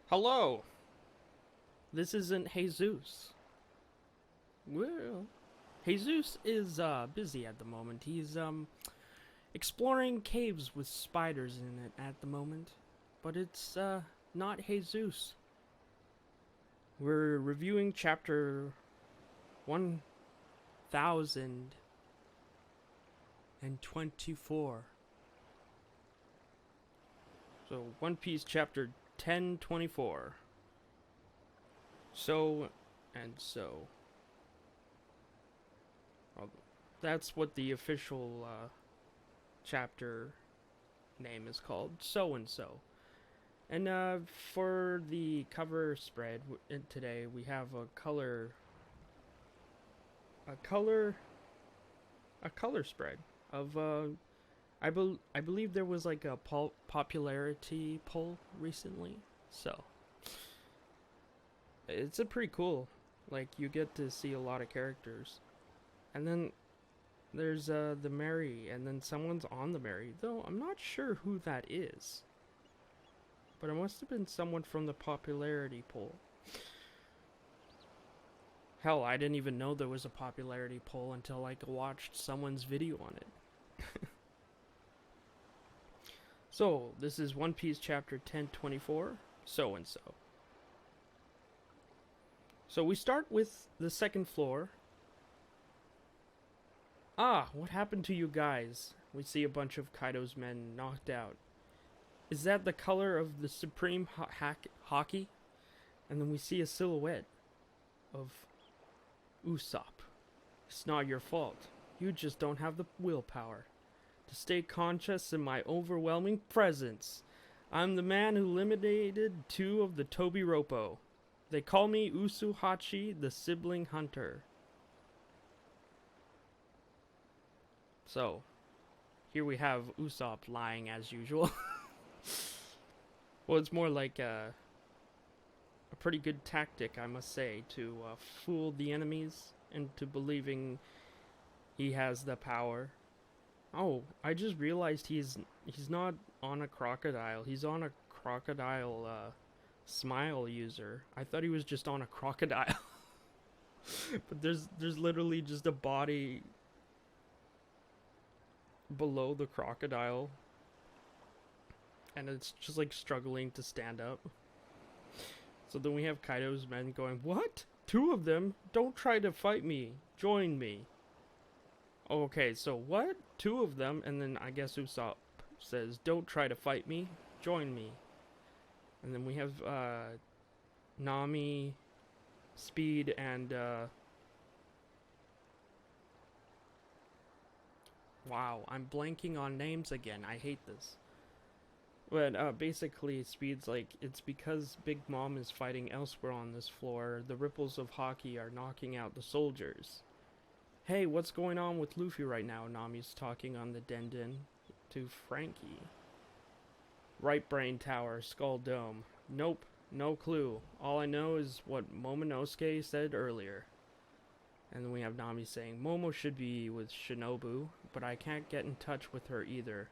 Hello, this isn't Jesus. Well, Jesus is busy at the moment. He's exploring caves with spiders in it at the moment. But it's not Jesus. We're reviewing chapter 1024. So One Piece chapter 1024. So and so. Well, that's what the official chapter name is called. So and so. And for the cover spread today, we have a color, a color spread of I believe there was like a popularity poll recently, so it's a pretty cool. Like you get to see a lot of characters, and then there's the Mary, and then someone's on the Mary. Though I'm not sure who that is, but it must have been someone from the popularity poll. Hell, I didn't even know there was a popularity poll until like I watched someone's video on it. So, this is One Piece chapter 1024, so and so. So we start with the second floor. Ah, what happened to you guys? We see a bunch of Kaido's men knocked out. Is that the color of the Supreme Hockey? And then we see a silhouette of Usopp. It's not your fault. You just don't have the willpower to stay conscious in my overwhelming presence. I'm the man who eliminated two of the Tobi Roppo. They call me Usuhachi, the sibling hunter. So, here we have Usopp lying as usual. Well, it's more like a pretty good tactic, I must say, to fool the enemies into believing he has the power. Oh, I just realized he's not on a crocodile. He's on a crocodile smile user. I thought he was just on a crocodile. But there's literally just a body below the crocodile, and it's just like struggling to stand up. So then we have Kaido's men going, "What? Two of them? Don't try to fight me. Join me." Okay, so what? Two of them, and then I guess Usopp says, "Don't try to fight me. Join me." And then we have Nami, Speed, and wow, I'm blanking on names again. I hate this. But basically, Speed's like, it's because Big Mom is fighting elsewhere on this floor. The ripples of hockey are knocking out the soldiers. Hey, what's going on with Luffy right now? Nami's talking on the Den to Frankie. Right brain tower, skull dome. Nope, no clue. All I know is what Momonosuke said earlier. And then we have Nami saying, Momo should be with Shinobu, but I can't get in touch with her either.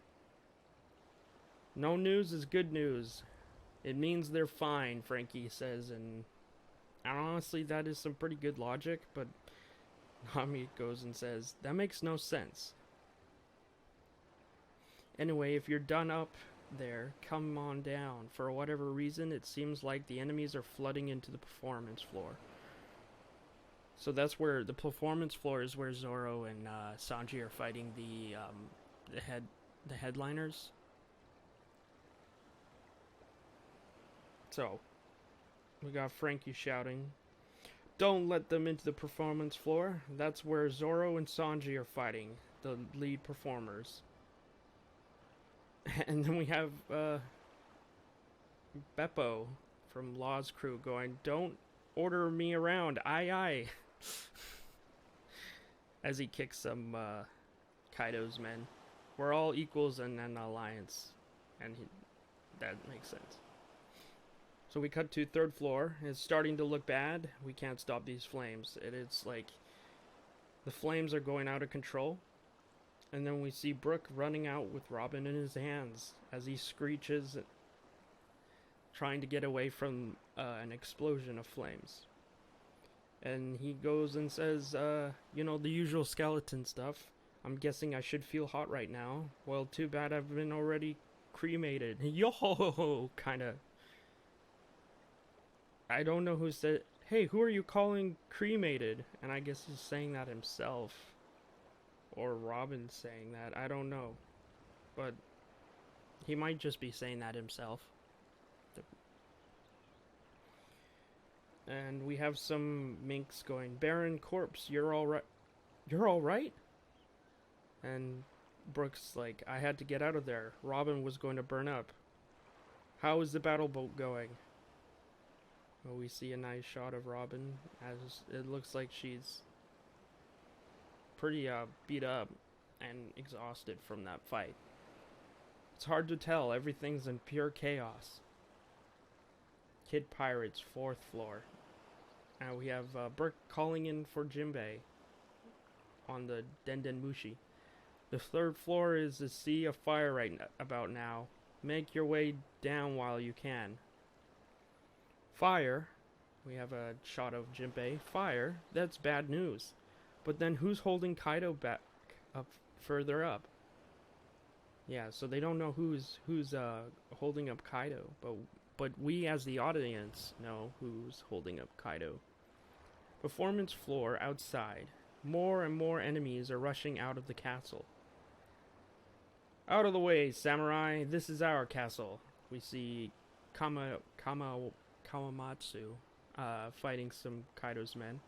No news is good news. It means they're fine, Frankie says, and honestly, that is some pretty good logic, but Nami goes and says, that makes no sense. Anyway, if you're done up there, come on down. For whatever reason, it seems like the enemies are flooding into the performance floor. So that's where the performance floor is, where Zoro and Sanji are fighting the headliners. So we got Frankie shouting, "Don't let them into the performance floor." That's where Zoro and Sanji are fighting, the lead performers. And then we have Beppo from Law's crew going, "Don't order me around, aye aye." As he kicks some Kaido's men. We're all equals in an alliance. And that makes sense. So we cut to third floor. It's starting to look bad. We can't stop these flames. It's like the flames are going out of control. And then we see Brook running out with Robin in his hands as he screeches trying to get away from an explosion of flames. And he goes and says, you know, the usual skeleton stuff. I'm guessing I should feel hot right now. Well, too bad I've been already cremated. Yo, kinda. I don't know who said, hey, who are you calling cremated? And I guess he's saying that himself. Or Robin's saying that. I don't know. But he might just be saying that himself. And we have some minks going, Baron Corpse, you're alright? You're alright? And Brooks like, I had to get out of there. Robin was going to burn up. How is the battle boat going? Well, we see a nice shot of Robin, as it looks like she's pretty beat up and exhausted from that fight. It's hard to tell, everything's in pure chaos. Kid Pirates, 4th floor. Now we have Burke calling in for Jinbei on the Dendenmushi. The 3rd floor is a sea of fire right about now. Make your way down while you can. Fire? We have a shot of Jinbei. Fire? That's bad news. But then who's holding Kaido back up further up? Yeah, so they don't know who's holding up Kaido, but we as the audience know who's holding up Kaido. Performance floor outside. More and more enemies are rushing out of the castle. Out of the way, samurai. This is our castle. We see Kawamatsu fighting some Kaido's men.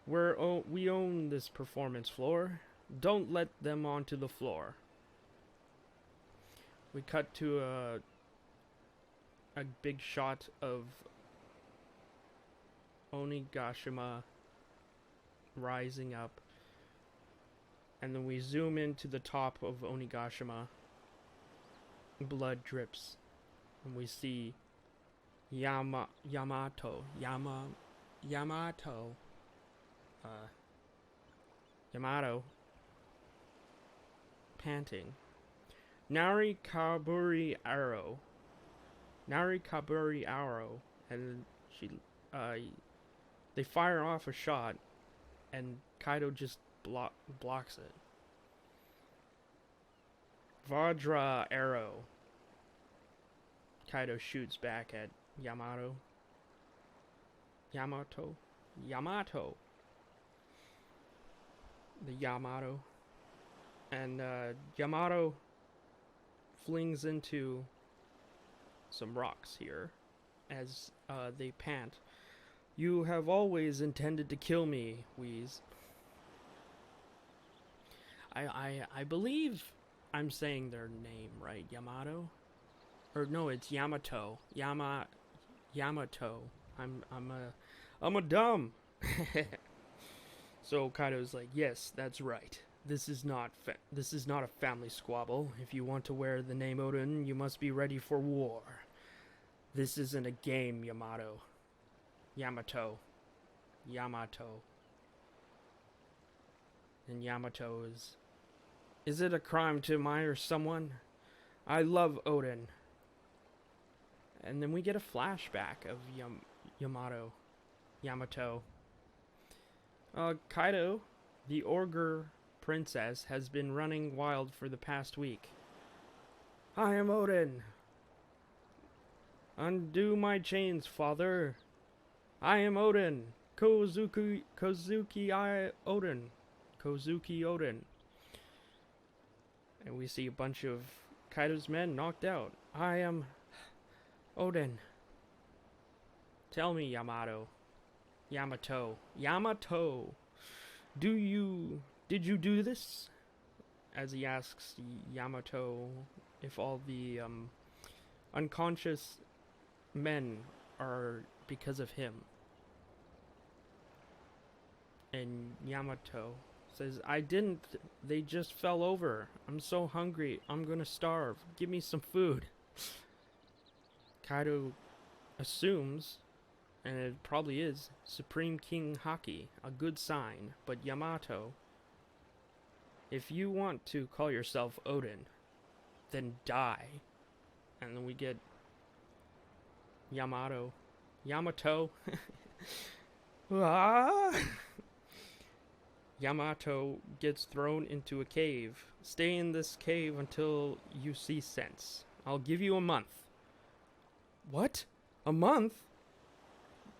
We own this performance floor. Don't let them onto the floor. We cut to a big shot of Onigashima rising up. And then we zoom into the top of Onigashima. Blood drips. And we see Yamato panting. Nari Kaburi arrow, and they fire off a shot, and Kaido just blocks it. Vajra arrow. Kaido shoots back at Yamato. The Yamato. And Yamato flings into some rocks here as they pant. You have always intended to kill me, Wheeze. I believe I'm saying their name right, Yamato? Or no, it's Yamato. Yamato. I'm a dumb. So Kaido's like, yes, that's right. This is not a family squabble. If you want to wear the name Odin, you must be ready for war. This isn't a game, Yamato. And Yamato is it a crime to admire someone? I love Odin. And then we get a flashback of Yamato. Kaido, the ogre princess, has been running wild for the past week. I am Odin. Undo my chains, father. I am Odin. Kozuki Odin. And we see a bunch of Kaido's men knocked out. I am Odin. Tell me, Yamato. Did you do this? As he asks Yamato if all the unconscious men are because of him. And Yamato says, I didn't. They just fell over. I'm so hungry. I'm gonna starve. Give me some food. Kaido assumes, and it probably is, Supreme King Haki, a good sign. But Yamato, if you want to call yourself Odin, then die. And then we get Yamato. Ah! Yamato gets thrown into a cave. Stay in this cave until you see sense. I'll give you a month. What? A month?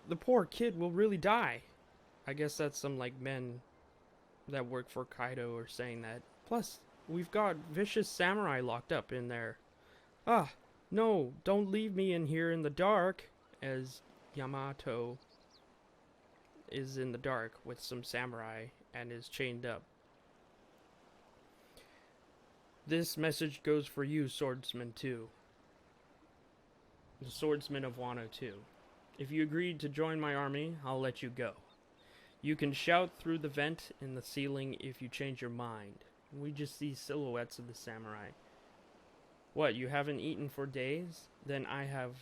The poor kid will really die. I guess that's some like men that work for Kaido are saying that. Plus, we've got vicious samurai locked up in there. Ah, no, don't leave me in here in the dark. As Yamato is in the dark with some samurai and is chained up. This message goes for you, swordsman 2. The swordsman of Wano 2. If you agreed to join my army, I'll let you go. You can shout through the vent in the ceiling if you change your mind. We just see silhouettes of the samurai. What, you haven't eaten for days? Then I have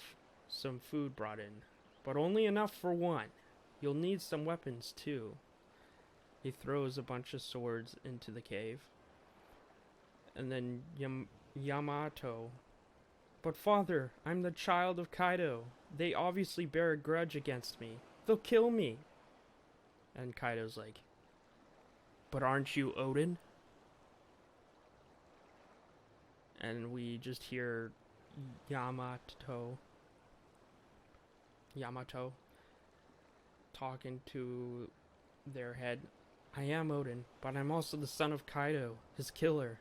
some food brought in. But only enough for one. You'll need some weapons too. He throws a bunch of swords into the cave. And then Yamato. But father, I'm the child of Kaido. They obviously bear a grudge against me. They'll kill me. And Kaido's like, but aren't you Odin? And we just hear Yamato talking to their head. I am Odin, but I'm also the son of Kaido, his killer.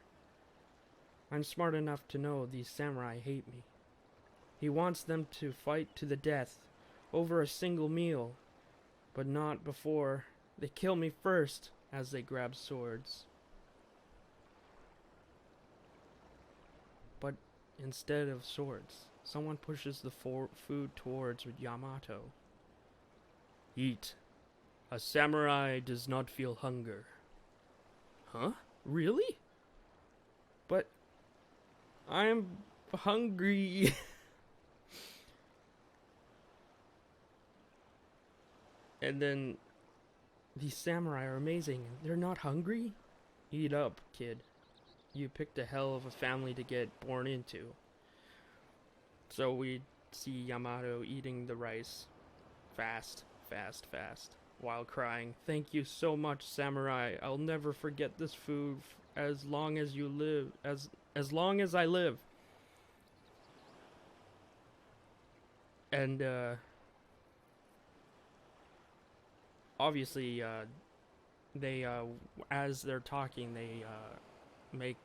I'm smart enough to know these samurai hate me. He wants them to fight to the death over a single meal, but not before they kill me first as they grab swords. But instead of swords, someone pushes the food towards Yamato. Eat. A samurai does not feel hunger. Huh? Really? But I'm hungry. And then these samurai are amazing. They're not hungry? Eat up, kid. You picked a hell of a family to get born into. So we see Yamato eating the rice fast, while crying, "Thank you so much, samurai. I'll never forget this food as long as you live, as long as I live." And obviously they as they're talking, they make,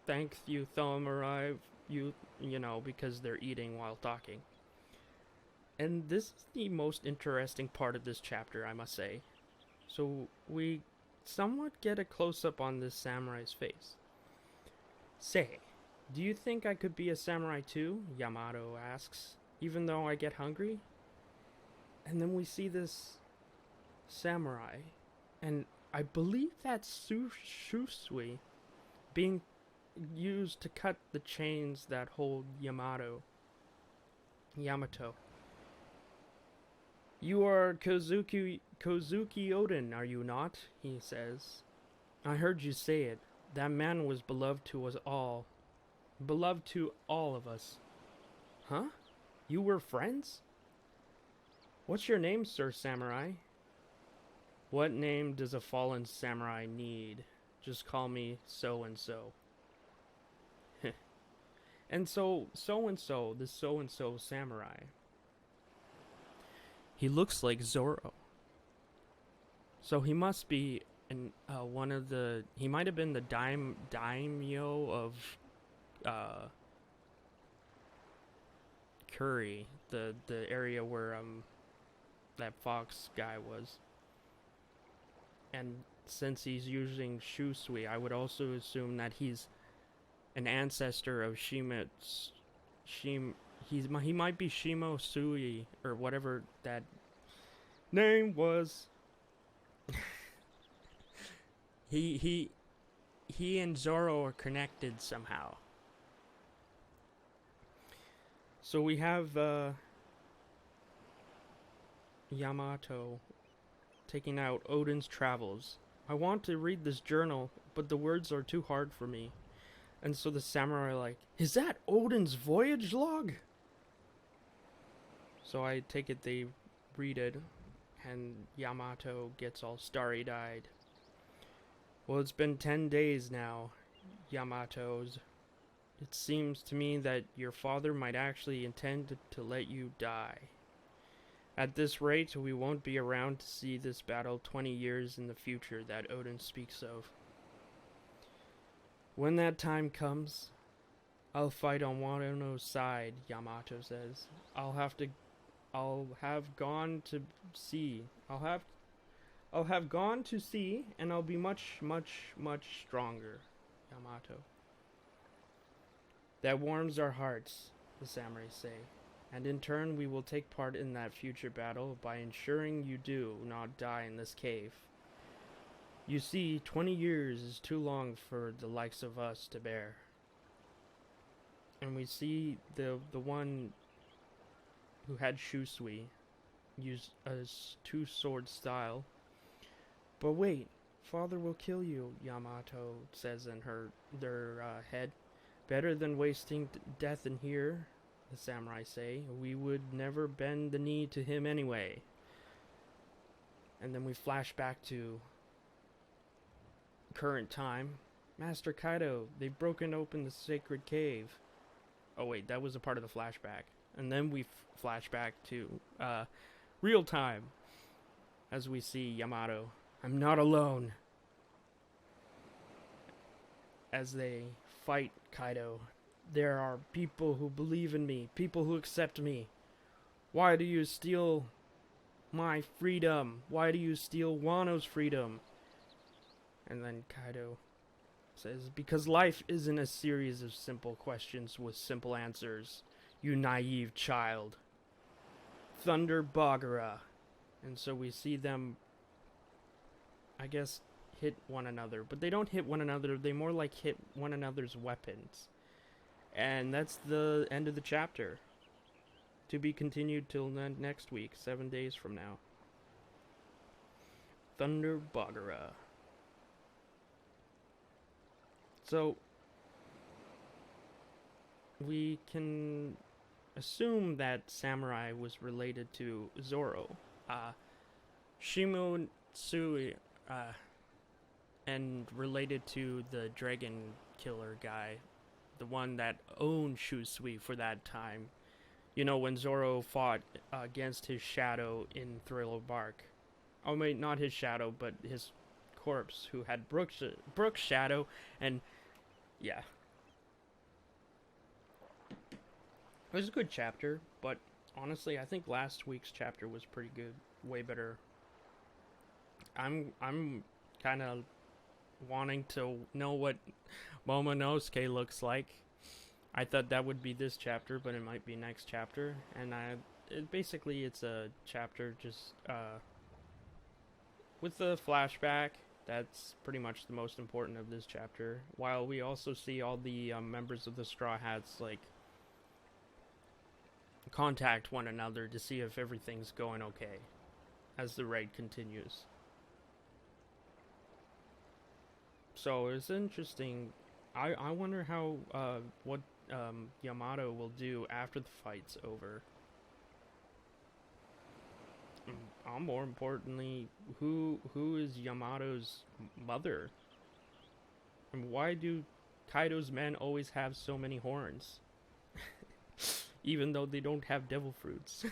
thank you, samurai, you know, because they're eating while talking. And this is the most interesting part of this chapter, I must say. So we somewhat get a close-up on this samurai's face. Say, do you think I could be a samurai too? Yamato asks, even though I get hungry? And then we see this samurai, and I believe that's Shusui being used to cut the chains that hold Yamato. You are Kozuki Odin, are you not? He says. I heard you say it. That man was beloved to us all. Beloved to all of us. Huh? You were friends? What's your name, Sir Samurai? What name does a fallen samurai need? Just call me so-and-so. And so-and-so, this so-and-so samurai. He looks like Zoro. So he must be one of the... He might have been the daimyo of Curry, the area where that fox guy was. And since he's using Shusui, I would also assume that he's an ancestor of he might be Shimo Sui, or whatever that name was. he and Zoro are connected somehow. So we have Yamato taking out Odin's travels. I want to read this journal, but the words are too hard for me. And so the samurai are like, is that Odin's voyage log? So I take it they read it, and Yamato gets all starry-eyed. Well, it's been 10 days now, Yamato's. It seems to me that your father might actually intend to let you die. At this rate, we won't be around to see this battle 20 years in the future that Odin speaks of. When that time comes, I'll fight on Wano's side, Yamato says. I'll have gone to sea. I'll have gone to sea, and I'll be much, much, much stronger, Yamato. That warms our hearts, the samurai say, and in turn we will take part in that future battle by ensuring you do not die in this cave. You see, 20 years is too long for the likes of us to bear. And we see the one who had Shusui use a two-sword style. But wait, father will kill you, Yamato says in their head. Better than wasting death in here, the samurai say. We would never bend the knee to him anyway. And then we flash back to current time. Master Kaido, they've broken open the sacred cave. Oh wait, that was a part of the flashback. And then we flash back to real time as we see Yamato. I'm not alone. As they fight Kaido, there are people who believe in me, people who accept me. Why do you steal my freedom? Why do you steal Wano's freedom? And then Kaido says, because life isn't a series of simple questions with simple answers, you naive child. Thunder Bagara. And so we see them, I guess, hit one another. But they don't hit one another, they more like hit one another's weapons. And that's the end of the chapter. To be continued till next week, 7 days from now. Thunder Bagara. So, we can assume that Samurai was related to Zoro. Shimotsui, and related to the dragon killer guy. The one that owned Shusui for that time. You know, when Zoro fought against his shadow in Thriller Bark. Oh, wait, not his shadow, but his corpse, who had Brooke's shadow, and yeah. It was a good chapter, but honestly, I think last week's chapter was pretty good. Way better. I'm kind of wanting to know what Momonosuke looks like. I thought that would be this chapter, but it might be next chapter. And basically it's a chapter just with the flashback. That's pretty much the most important of this chapter. While we also see all the members of the Straw Hats like contact one another to see if everything's going okay as the raid continues. So it's interesting. I wonder how what Yamato will do after the fight's over. More importantly, who is Yamato's mother? And why do Kaido's men always have so many horns? Even though they don't have devil fruits.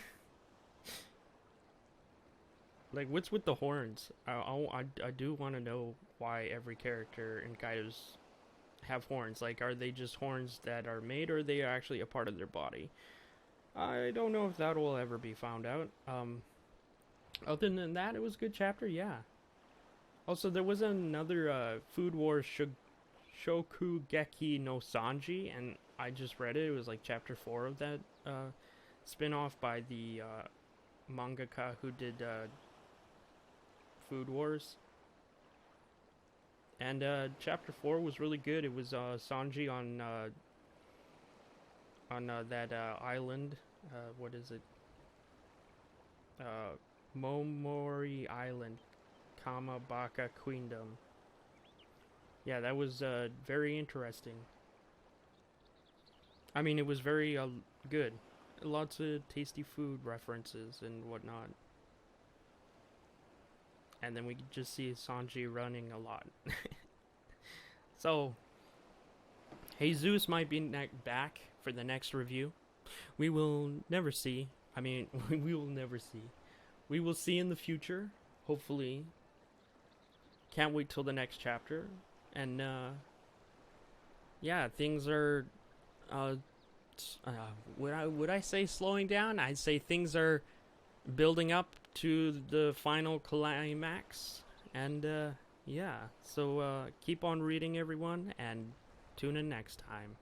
Like, what's with the horns? I do want to know why every character in Kaido's have horns. Like, are they just horns that are made, or are they actually a part of their body? I don't know if that will ever be found out. Other than that, it was a good chapter, yeah. Also, there was another Food Wars Shokugeki no Sanji, and I just read it. It was like chapter 4 of that spin-off by the mangaka who did Food Wars. And chapter 4 was really good. It was Sanji on that island. What is it? Momori Island, Kamabaka Queendom. Yeah, that was very interesting. I mean, it was very good. lots of tasty food references and whatnot. And then we just see Sanji running a lot. So, Haysoos might be back for the next review. We will never see. I mean, we will never see. We will see in the future, hopefully. Can't wait till the next chapter. And, yeah, things are, would I say slowing down? I'd say things are building up to the final climax. And, yeah, so keep on reading, everyone, and tune in next time.